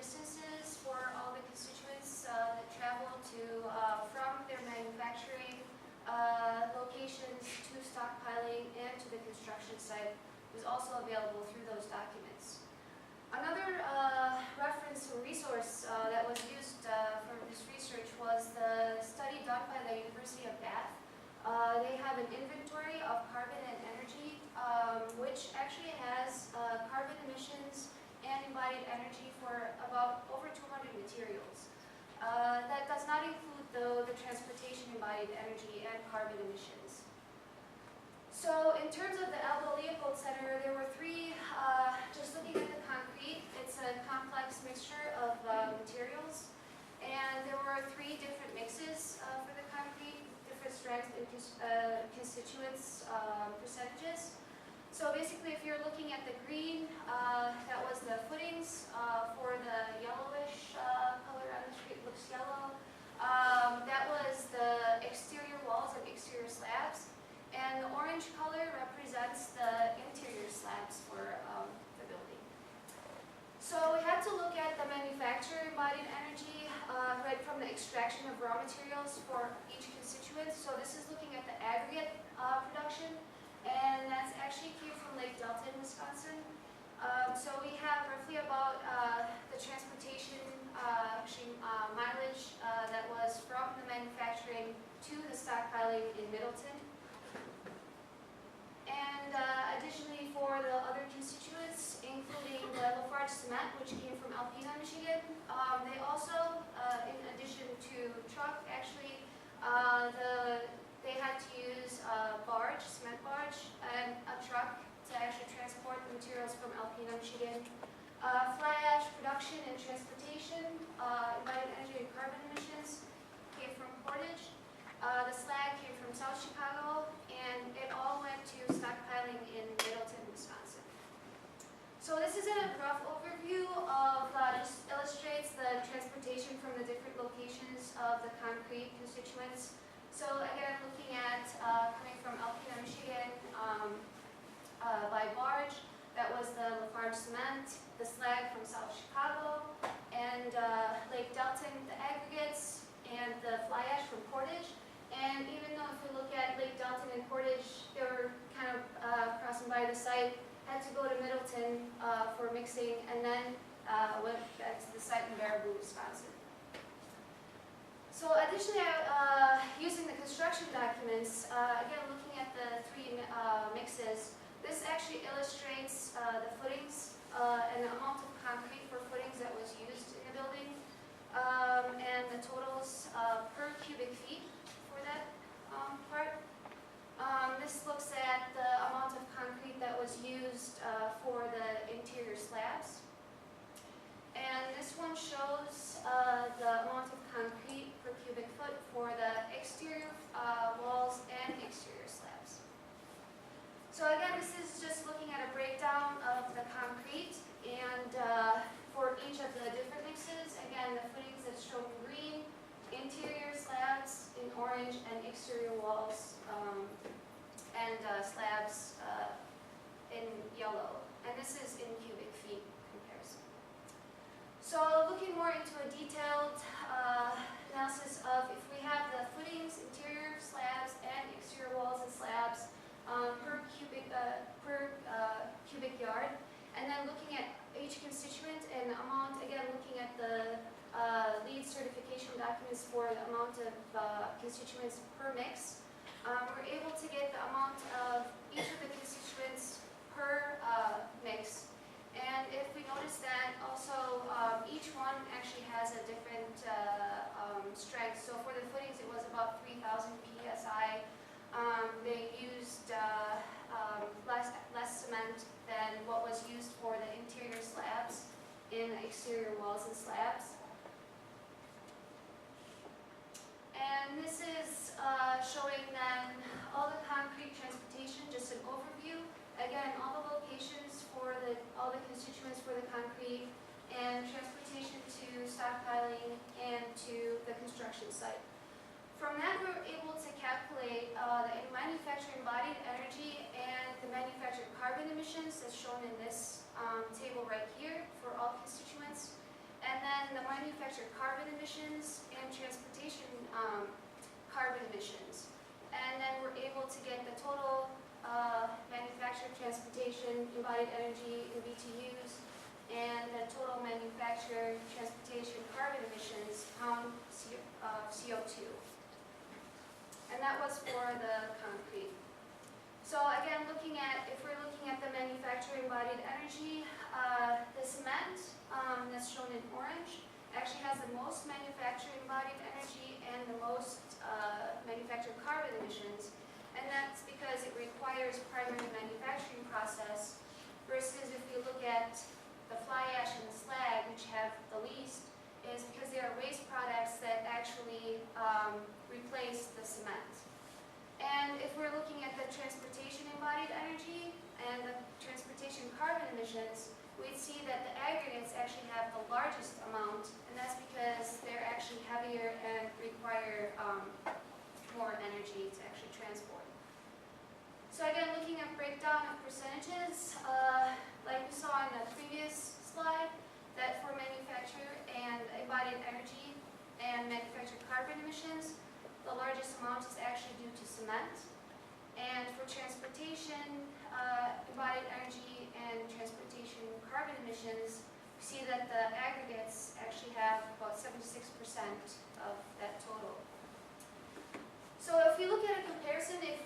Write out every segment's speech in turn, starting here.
distances for all the constituents that travel to from their manufacturing locations to stockpiling and to the construction site is also available through those documents. Another reference or resource that was used for this research was the study done by the University of Bath. They have an inventory of carbon and energy, which actually has carbon emissions and embodied energy for about over 200 materials. That does not include, though, the transportation embodied energy and carbon emissions. So in terms of the Alba Leopold Center, there were three, just looking at the concrete, it's a complex mixture of materials. And there were three different mixes for the concrete, different strengths and constituents percentages. So basically, if you're looking at the green, that was the footings. For the yellowish color on the street, looks yellow. That was the exterior walls and exterior slabs. And the orange color represents the interior slabs for the building. So we had to look at the manufacturer embodied energy right from the extraction of raw materials for each constituent. So this is looking at the aggregate production, and that's actually came from Lake Delta in Wisconsin. So we have roughly about the transportation mileage that was from the manufacturing to the stockpiling in Middleton. And additionally, for the other constituents, including the Lafarge cement, which came from Alpena, Michigan, they also, in addition to truck, actually, they had to use a barge, cement barge, and a truck to actually transport the materials from Alpena, Michigan. Fly ash production and transportation, embodied energy and carbon emissions came from Portage. The slag came from South Chicago, and it all went to stockpiling in Middleton, Wisconsin. So this is a rough overview of, just illustrates the transportation from the different locations of the concrete constituents. So again, looking at coming from Alpena, Michigan by barge, that was the Lafarge cement, the slag from South Chicago, and Lake Delton, the aggregates, and the fly ash from Portage. And even though if we look at Lake Delton and Portage, they were kind of crossing by the site, had to go to Middleton for mixing, and then went back to the site in Baraboo, Wisconsin. So additionally, using the construction documents, again looking at the three mixes, this actually illustrates the footings and the amount of concrete for footings that was used in the building, and the totals per cubic feet for that part. This looks at the amount of concrete that was used for the interior slabs. And this one shows the amount of concrete per cubic foot for the exterior walls and exterior slabs. So again, this is just looking at a breakdown of the concrete, and for each of the different mixes, again, the footings that's shown in green, interior slabs in orange, and exterior walls and slabs in yellow. And this is in cubic feet comparison. So looking more into a detailed analysis of if we have the footings, interior slabs, and exterior walls and slabs per cubic yard, and then looking at each constituent and amount, again looking at the LEED certification documents for the amount of constituents per mix, we're able to get the amount of each of the constituents per mix. And if we notice that also each one actually has a different strength. So for the footings it was about 3,000 psi. They used less cement than what was used for the interior slabs in the exterior walls and slabs. And this is showing then all the concrete transportation, just an overview. Again, all the locations for all the constituents for the concrete, and transportation to stockpiling and to the construction site. From that, we were able to calculate the manufacturing embodied energy and the manufactured carbon emissions that's shown in this table right here for all constituents. And carbon emissions. And then we're able to get the total manufactured transportation embodied energy in BTUs and the total manufactured transportation carbon emissions pound CO2. And that was for the concrete. So again, if we're looking at the manufactured embodied energy, the cement that's shown in orange actually has the most manufactured embodied energy and the most manufactured carbon emissions. And that's because it requires primary manufacturing process versus if you look at the fly ash and the slag, which have the least, is because they are waste products that actually replace the cement. And if we're looking at the transportation embodied energy and the transportation carbon emissions, we'd see that the aggregates actually have the largest amount, and that's because they're actually heavier and require more energy to actually transport. So again, looking at breakdown of percentages, like we saw in the previous slide, that for manufacture and embodied energy and manufactured carbon emissions, the largest amount is actually due to cement. And for transportation, embodied energy and transportation carbon emissions, we see that the aggregates actually have about 76% of that total. So if we look at a comparison, if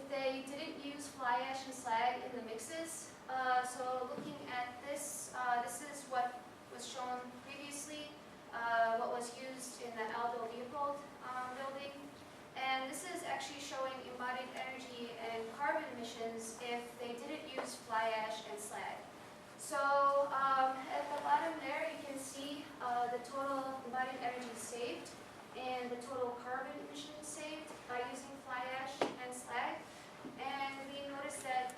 they didn't use fly ash and slag in the mixes, so looking at this, this is what was shown previously, what was used in the Aldo Leopold building. And this is actually showing embodied energy and carbon emissions if they didn't use fly ash and slag. So at the bottom there, you can see the total embodied energy saved and the total carbon emissions saved by using fly ash and slag. And we notice that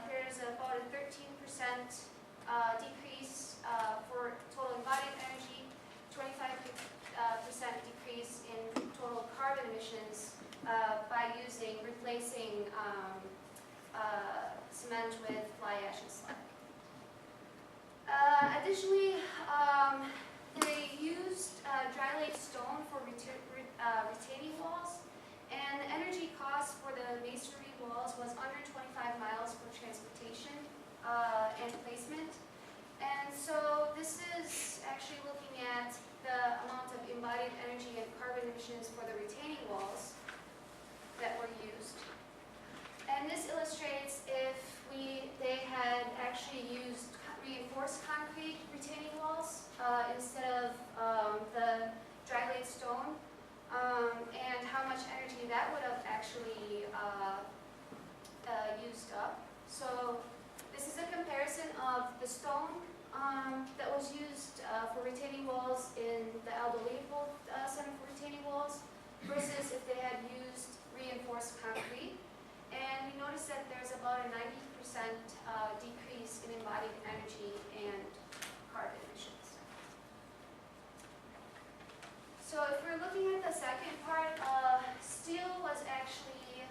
there's about a 13% decrease for total embodied energy, 25% decrease in total carbon emissions by replacing cement with fly ash and slag. Additionally, they used dry laid stone for retaining walls, and the energy cost for the masonry walls was under 25 miles for transportation and placement. And so this is actually looking at the amount of embodied energy and carbon emissions for the retaining walls that were used. And this illustrates if they had actually used reinforced concrete retaining walls instead of the dry laid stone, and how much energy that would have actually used up. So this is a comparison of the stone that was used for retaining walls in the Aldo Leopold Center for retaining walls versus if they had used reinforced concrete. And we notice that there's about a 90% decrease in embodied energy and carbon emissions. So if we're looking at the second part, steel was actually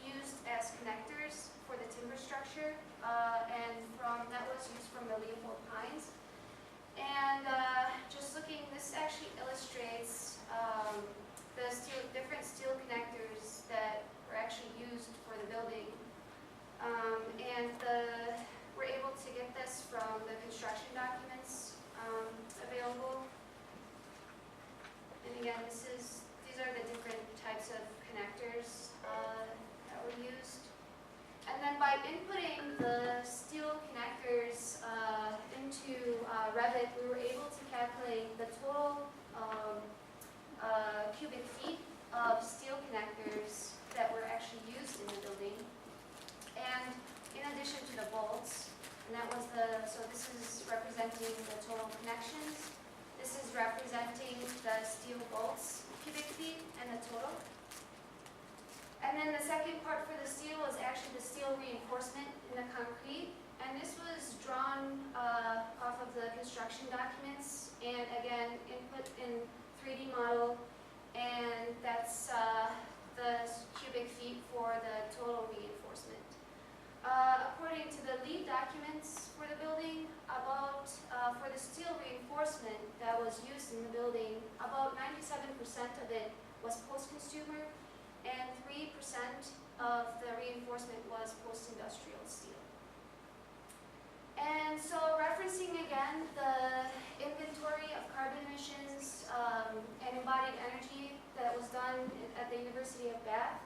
used as connectors for the timber structure, and that was used from the Leopold pines. And just looking, this actually illustrates the different steel connectors that were actually used for the building. And we're able to get this from the construction documents available. And again, these are the different types of connectors that were used. And then by inputting the steel connectors into Revit, we were able to calculate the total cubic feet of steel connectors that were actually used in the building. And in addition to the bolts, and that was so this is representing the total connections. This is representing the steel bolts cubic feet and the total. And then the second part for the steel was actually the steel reinforcement in the concrete. And this was drawn off of the construction documents and again input in 3D model, and that's the cubic feet for the total reinforcement. According to the lead documents for the building, for the steel reinforcement that that was used in the building, about 97% of it was post-consumer, and 3% of the reinforcement was post-industrial steel. And so referencing again the inventory of carbon emissions and embodied energy that was done at the University of Bath,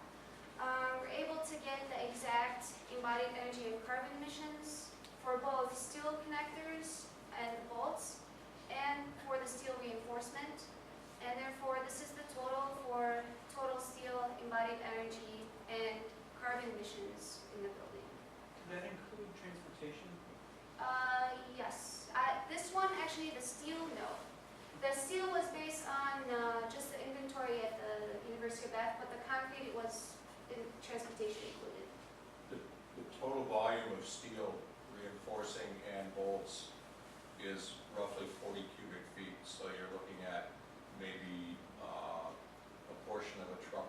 we're able to get the exact embodied energy and carbon emissions for both steel connectors and bolts and for the steel reinforcement. And therefore, this is the total for total steel embodied energy and carbon emissions in the building. Does that include transportation? Yes. This one, actually, the steel, no. The steel was based on just the inventory at the University of Bath, but the concrete was in transportation included. The total volume of steel reinforcing and bolts is